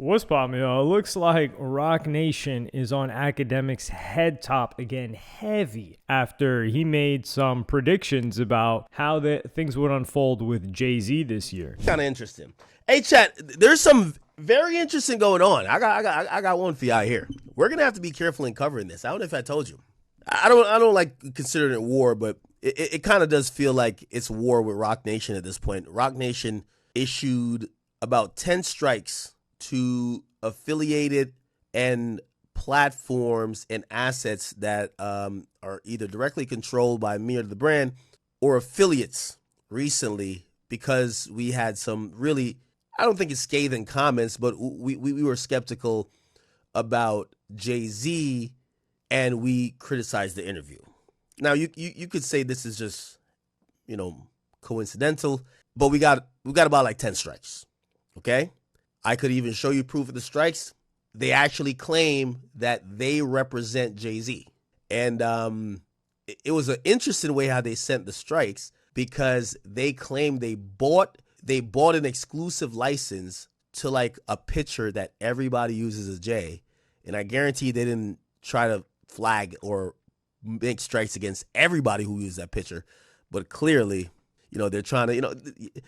What's poppin', y'all? It looks like Roc Nation is on Akademiks' head top again heavy after he made some predictions about how things would unfold with Jay-Z this year. Kind of interesting. Hey, chat, there's some very interesting going on. I got one for y'all here. We're gonna have to be careful in covering this. I don't know if I told you. I don't like considering it war, but it kind of does feel like it's war with Roc Nation at this point. Roc Nation issued about 10 strikes to affiliated and platforms and assets that are either directly controlled by me or the brand or affiliates recently, because we had some really, I don't think it's scathing comments, but we were skeptical about Jay-Z and we criticized the interview. Now you could say this is just, coincidental, but we got about like 10 strikes. Okay? I could even show you proof of the strikes. They actually claim that they represent Jay-Z. And it was an interesting way how they sent the strikes, because they claim they bought an exclusive license to like a picture that everybody uses as Jay. And I guarantee they didn't try to flag or make strikes against everybody who used that picture. But clearly, they're trying to,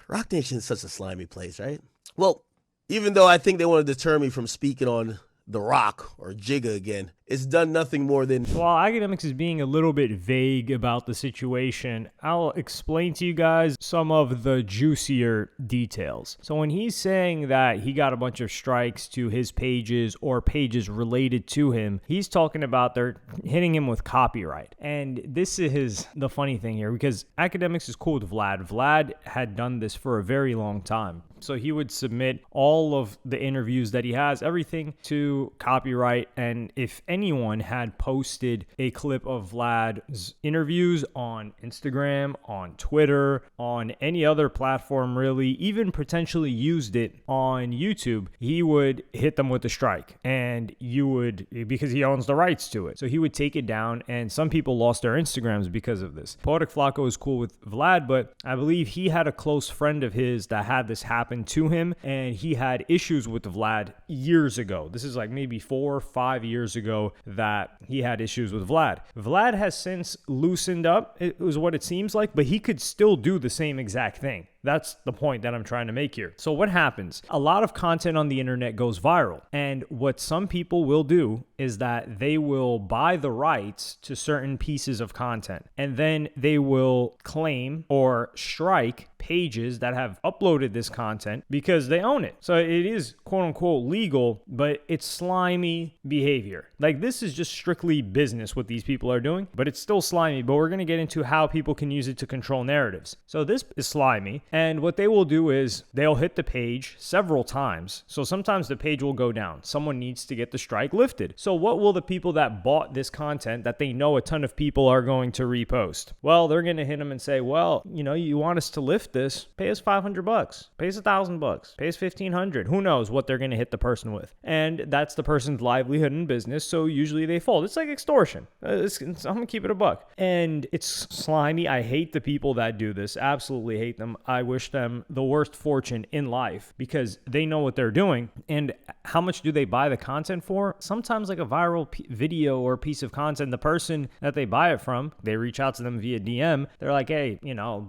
Roc Nation is such a slimy place, right? Well, even though I think they want to deter me from speaking on The Rock or Jigga again, it's done nothing more than... While Akademiks is being a little bit vague about the situation, I'll explain to you guys some of the juicier details. So when he's saying that he got a bunch of strikes to his pages or pages related to him, he's talking about they're hitting him with copyright. And this is the funny thing here, because Akademiks is cool with Vlad. Vlad had done this for a very long time. So he would submit all of the interviews that he has, everything to copyright. And if anyone had posted a clip of Vlad's interviews on Instagram, on Twitter, on any other platform really, even potentially used it on YouTube, he would hit them with a strike. And you would, because he owns the rights to it. So he would take it down, and some people lost their Instagrams because of this. Poetic Flacco is cool with Vlad, but I believe he had a close friend of his that had this happen to him, and he had issues with Vlad years ago. This is like maybe 4 or 5 years ago that he had issues with Vlad. Vlad has since loosened up, it was what it seems like, but he could still do the same exact thing. That's the point that I'm trying to make here. So what happens? A lot of content on the internet goes viral. And what some people will do is that they will buy the rights to certain pieces of content. And then they will claim or strike pages that have uploaded this content because they own it. So it is quote unquote legal, but it's slimy behavior. Like, this is just strictly business what these people are doing, but it's still slimy. But we're going to get into how people can use it to control narratives. So this is slimy. And what they will do is they'll hit the page several times. So sometimes the page will go down. Someone needs to get the strike lifted. So what will the people that bought this content that they know a ton of people are going to repost? Well, they're going to hit them and say, well, you want us to lift this? Pay us $500, pay us $1,000, pay us $1,500. Who knows what they're going to hit the person with? And that's the person's livelihood and business. So usually they fold. It's like extortion. I'm going to keep it a buck. And it's slimy. I hate the people that do this. Absolutely hate them. I wish them the worst fortune in life, because they know what they're doing. And how much do they buy the content for? Sometimes like a viral video or piece of content, the person that they buy it from, they reach out to them via DM. They're like, hey,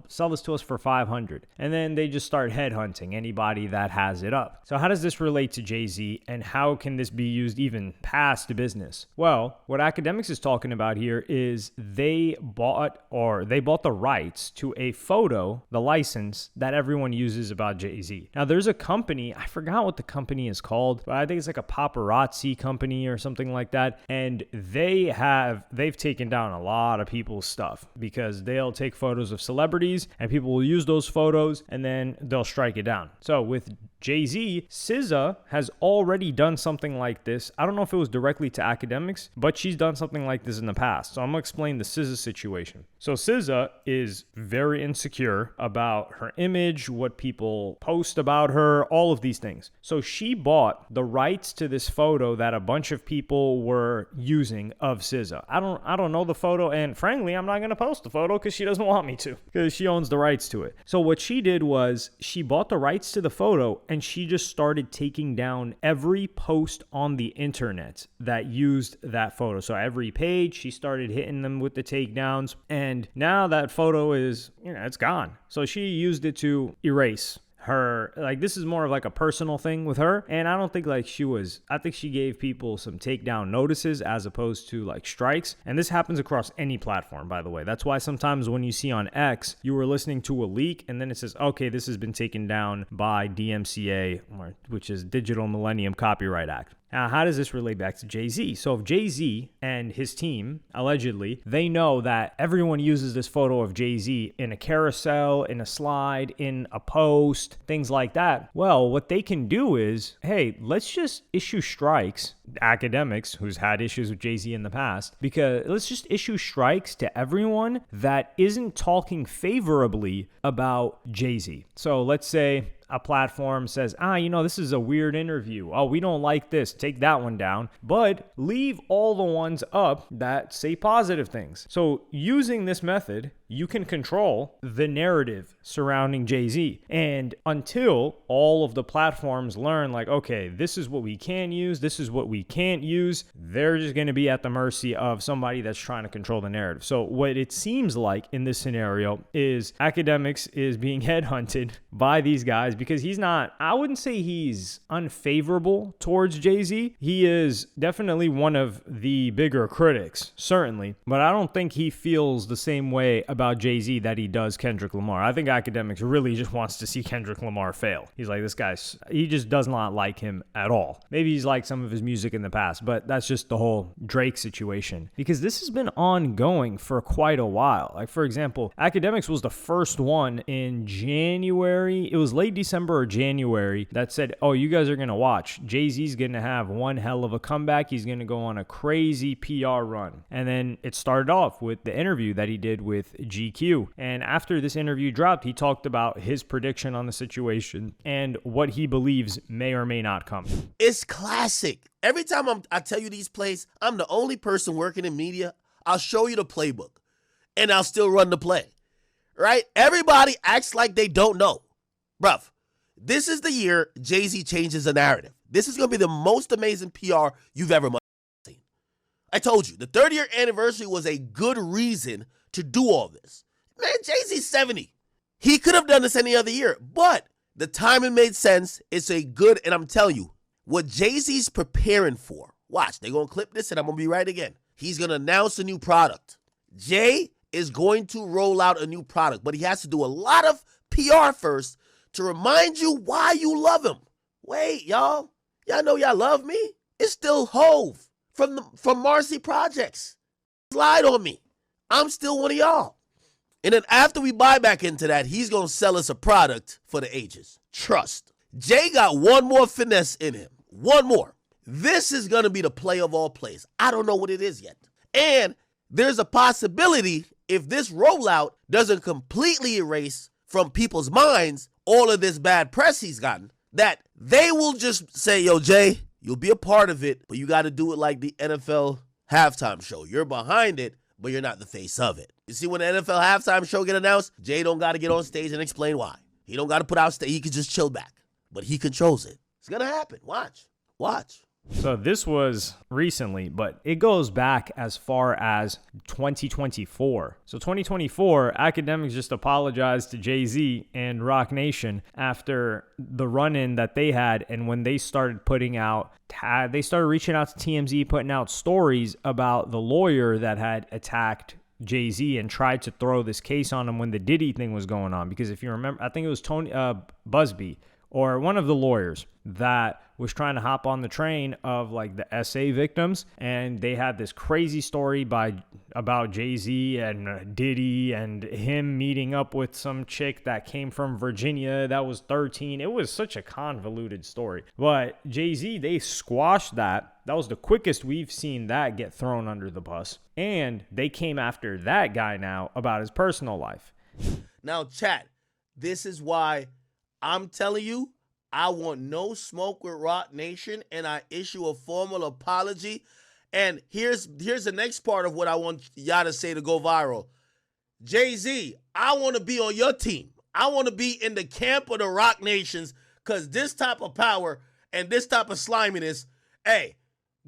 sell this to us for $500. And then they just start headhunting anybody that has it up. So how does this relate to Jay-Z, and how can this be used even past business? Well, what Akademiks is talking about here is they bought the rights to a photo, the license that everyone uses about Jay-Z. Now there's a company, I forgot what the company is called, but I think it's like a paparazzi company or something like that. And they've taken down a lot of people's stuff, because they'll take photos of celebrities and people will use those photos and then they'll strike it down. So with Jay-Z, SZA has already done something like this. I don't know if it was directly to Akademiks, but she's done something like this in the past. So I'm going to explain the SZA situation. So SZA is very insecure about her image, what people post about her, all of these things. So she bought the rights to this photo that a bunch of people were using of SZA. I don't know the photo, and frankly, I'm not going to post the photo because she doesn't want me to, because she owns the rights to it. So what she did was she bought the rights to the photo and she just started taking down every post on the internet that used that photo. So every page, she started hitting them with the takedowns, and now that photo is, it's gone. So she used it to erase her. Like, this is more of like a personal thing with her, and I don't think like I think she gave people some takedown notices as opposed to like strikes, and this happens across any platform, by the way. That's why sometimes when you see on X, you were listening to a leak and then it says, okay, this has been taken down by DMCA, which is Digital Millennium Copyright Act. Now, how does this relate back to Jay-Z? So if Jay-Z and his team, allegedly, they know that everyone uses this photo of Jay-Z in a carousel, in a slide, in a post, things like that, well, what they can do is, hey, let's just issue strikes. Akademiks, who's had issues with Jay-Z in the past, because let's just issue strikes to everyone that isn't talking favorably about Jay-Z. So let's say a platform says, this is a weird interview. Oh, we don't like this. Take that one down. But leave all the ones up that say positive things. So using this method, you can control the narrative surrounding Jay-Z. And until all of the platforms learn, like, okay, this is what we can use, this is what we can't use, they're just going to be at the mercy of somebody that's trying to control the narrative. So what it seems like in this scenario is Akademiks is being headhunted by these guys, because I wouldn't say he's unfavorable towards Jay-Z. He is definitely one of the bigger critics, certainly, but I don't think he feels the same way about Jay-Z that he does Kendrick Lamar. I think Akademiks really just wants to see Kendrick Lamar fail. He's like, he just does not like him at all. Maybe he's liked some of his music in the past, but that's just the whole Drake situation, because this has been ongoing for quite a while. Like, for example, Akademiks was the first one in January. It was late December or January that said, oh, you guys are going to watch. Jay-Z's going to have one hell of a comeback. He's going to go on a crazy PR run. And then it started off with the interview that he did with GQ. And after this interview dropped, he talked about his prediction on the situation and what he believes may or may not come. It's classic. Every time I tell you these plays, I'm the only person working in media. I'll show you the playbook and I'll still run the play, right? Everybody acts like they don't know. Bruv, this is the year Jay-Z changes the narrative. This is going to be the most amazing PR you've ever seen. I told you, the 30-year anniversary was a good reason to do all this. Man, Jay-Z's 70. He could have done this any other year, but the timing made sense. It's a good, and I'm telling you, what Jay-Z's preparing for, watch, they're going to clip this and I'm going to be right again. He's going to announce a new product. Jay is going to roll out a new product, but he has to do a lot of PR first to remind you why you love him. Wait, y'all know y'all love me? It's still Hove from Marcy Projects. Lied on me. I'm still one of y'all. And then after we buy back into that, he's going to sell us a product for the ages. Trust. Jay got one more finesse in him. One more. This is going to be the play of all plays. I don't know what it is yet. And there's a possibility, if this rollout doesn't completely erase from people's minds all of this bad press he's gotten, that they will just say, yo, Jay, you'll be a part of it, but you got to do it like the NFL halftime show. You're behind it, but you're not the face of it. You see, when the NFL halftime show get announced, Jay don't got to get on stage and explain why. He don't got to put out stage. He can just chill back, but he controls it. It's going to happen. Watch. So this was recently, but it goes back as far as 2024. So 2024, Akademiks just apologized to Jay-Z and Roc Nation after the run-in that they had, and when they started reaching out to TMZ, putting out stories about the lawyer that had attacked Jay-Z and tried to throw this case on him when the Diddy thing was going on. Because if you remember, I think it was Tony Busby, or one of the lawyers that was trying to hop on the train of like the SA victims, and they had this crazy story about Jay-Z and Diddy and him meeting up with some chick that came from Virginia that was 13. It was such a convoluted story. But Jay-Z, they squashed that. That was the quickest we've seen that get thrown under the bus. And they came after that guy now about his personal life. Now, chat, this is why I'm telling you, I want no smoke with Roc Nation, and I issue a formal apology. And here's the next part of what I want y'all to say to go viral. Jay-Z, I want to be on your team. I want to be in the camp of the Roc Nations Because this type of power and this type of sliminess, hey,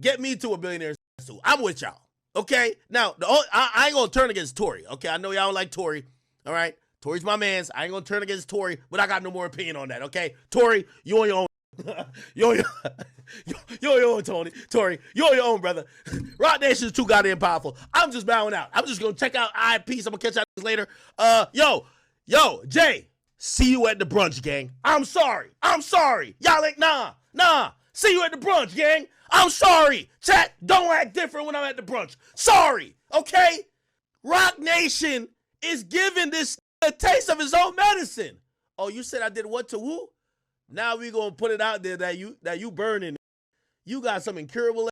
get me to a billionaire too. I'm with y'all. Okay? Now, I ain't going to turn against Tory. Okay? I know y'all don't like Tory. All right? Tory's my mans. I ain't going to turn against Tory, but I got no more opinion on that. Okay? Tory, you on your own. You're on your own, Tony. Tory, you're on your own, brother. Roc Nation is too goddamn powerful. I'm just bowing out. I'm just going to check out Peace. I'm going to catch y'all later. Yo, Jay, see you at the brunch, gang. I'm sorry. Y'all ain't, nah. See you at the brunch, gang. I'm sorry. Chat, don't act different when I'm at the brunch. Sorry, okay? Roc Nation is giving this a taste of his own medicine. Oh, you said I did what to who? Now we gonna put it out there that you burning. You got some incurable.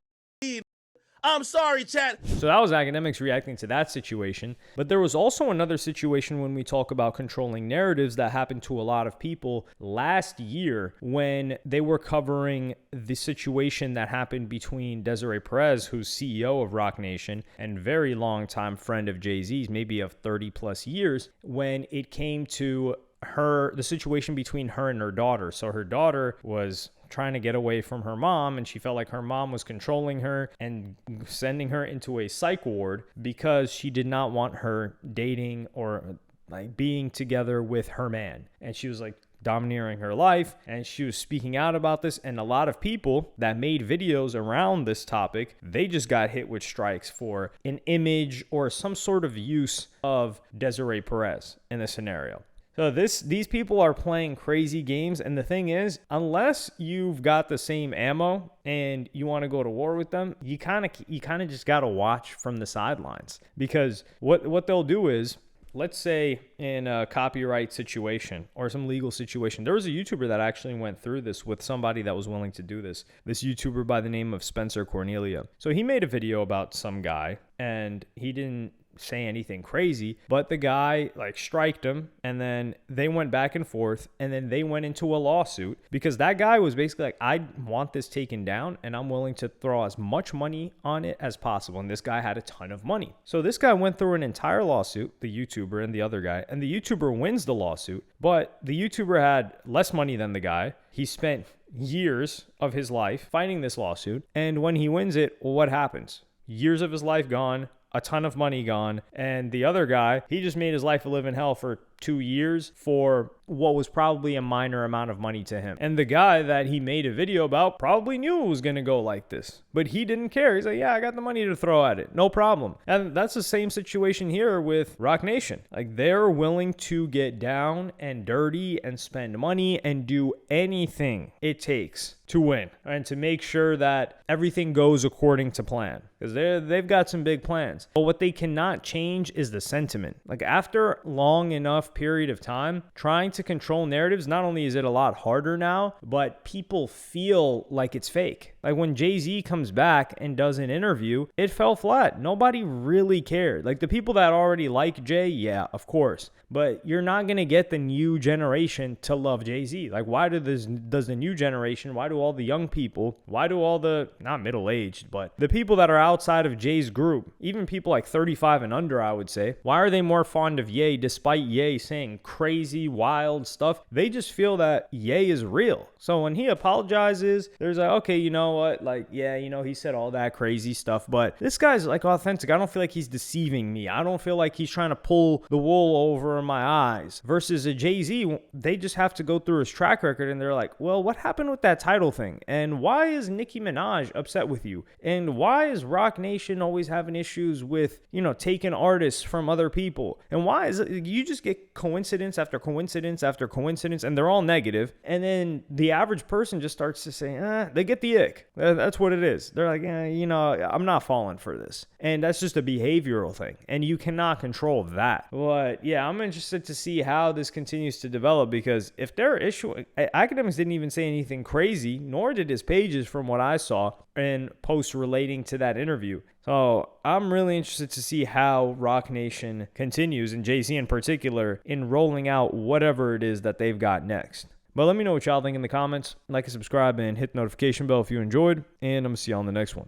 I'm sorry, chat. So that was Akademiks reacting to that situation. But there was also another situation when we talk about controlling narratives that happened to a lot of people last year when they were covering the situation that happened between Desiree Perez, who's CEO of Roc Nation and very long time friend of Jay-Z's, maybe of 30 plus years, when it came to the situation between her and her daughter. So her daughter was trying to get away from her mom, and she felt like her mom was controlling her and sending her into a psych ward because she did not want her dating or like being together with her man. And she was like domineering her life, and she was speaking out about this. And a lot of people that made videos around this topic, they just got hit with strikes for an image or some sort of use of Desiree Perez in this scenario. So these people are playing crazy games, and the thing is, unless you've got the same ammo and you want to go to war with them, you kind of just got to watch from the sidelines, because what they'll do is, let's say in a copyright situation or some legal situation, there was a YouTuber that actually went through this with somebody that was willing to do this. This YouTuber by the name of Spencer Cornelia. So he made a video about some guy, and he didn't say anything crazy, but the guy like striked him, and then they went back and forth, and then they went into a lawsuit because that guy was basically like, I want this taken down and I'm willing to throw as much money on it as possible. And this guy had a ton of money. So this guy went through an entire lawsuit, the YouTuber and the other guy, and the YouTuber wins the lawsuit, but the YouTuber had less money than the guy. He spent years of his life fighting this lawsuit, and when he wins it, well, what happens? Years of his life gone, a ton of money gone, and the other guy, he just made his life a living hell for 2 years for what was probably a minor amount of money to him. And the guy that he made a video about probably knew it was going to go like this, but he didn't care. He's like, yeah, I got the money to throw at it. No problem. And that's the same situation here with Roc Nation. Like, they're willing to get down and dirty and spend money and do anything it takes to win and to make sure that everything goes according to plan, because they've got some big plans. But what they cannot change is the sentiment. Like, after long enough period of time trying to control narratives, not only is it a lot harder now, but people feel like it's fake. Like when Jay-Z comes back and does an interview, it fell flat. Nobody really cared. Like the people that already like Jay, yeah, of course. But you're not going to get the new generation to love Jay-Z. Like, why does the new generation, why do all the young people, why do all the, not middle-aged, but the people that are outside of Jay's group, even people like 35 and under, I would say, why are they more fond of Ye despite Ye saying crazy, wild stuff? They just feel that Ye is real. So when he apologizes, there's like, okay, you know what? Like, yeah, you know, he said all that crazy stuff, but this guy's like authentic. I don't feel like he's deceiving me. I don't feel like he's trying to pull the wool over my eyes. Versus a Jay-Z, they just have to go through his track record and they're like, well, what happened with that title thing? And why is Nicki Minaj upset with you? And why is Roc Nation always having issues with, you know, taking artists from other people? And why is it you just get coincidence after coincidence after coincidence, and they're all negative, and then the average person just starts to say, they get the ick. That's what it is. They're like, you know, I'm not falling for this. And that's just a behavioral thing, and you cannot control that. But yeah, I'm interested to see how this continues to develop, because if they're issuing, Akademiks didn't even say anything crazy, nor did his pages from what I saw in posts relating to that interview. So I'm really interested to see how Roc Nation continues, and Jay-Z in particular, in rolling out whatever it is that they've got next. But let me know what y'all think in the comments. Like and subscribe and hit the notification bell if you enjoyed, and I'm going to see y'all in the next one.